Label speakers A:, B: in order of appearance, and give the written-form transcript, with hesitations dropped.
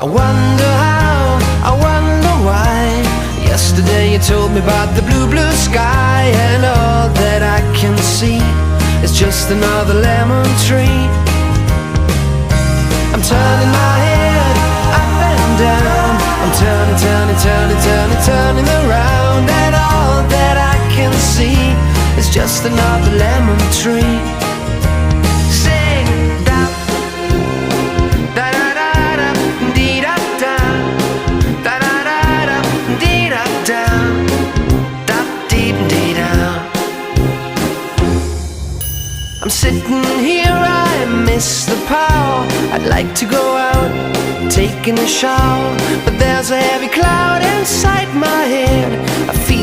A: I wonder how, I wonder why. Yesterday you told me about the blue, blue sky, and all that I can see is just another lemon tree. I'm turning my head up and down, I'm turning, turning, turning, turning, turning around, and all that I can see is just another lemon tree. Sing da da da da da dee da da da da da da dee da da da dee dee da. I'm sitting here, I miss the power. I'd like to go out, taking a shower, but there's a heavy cloud inside my head. I feel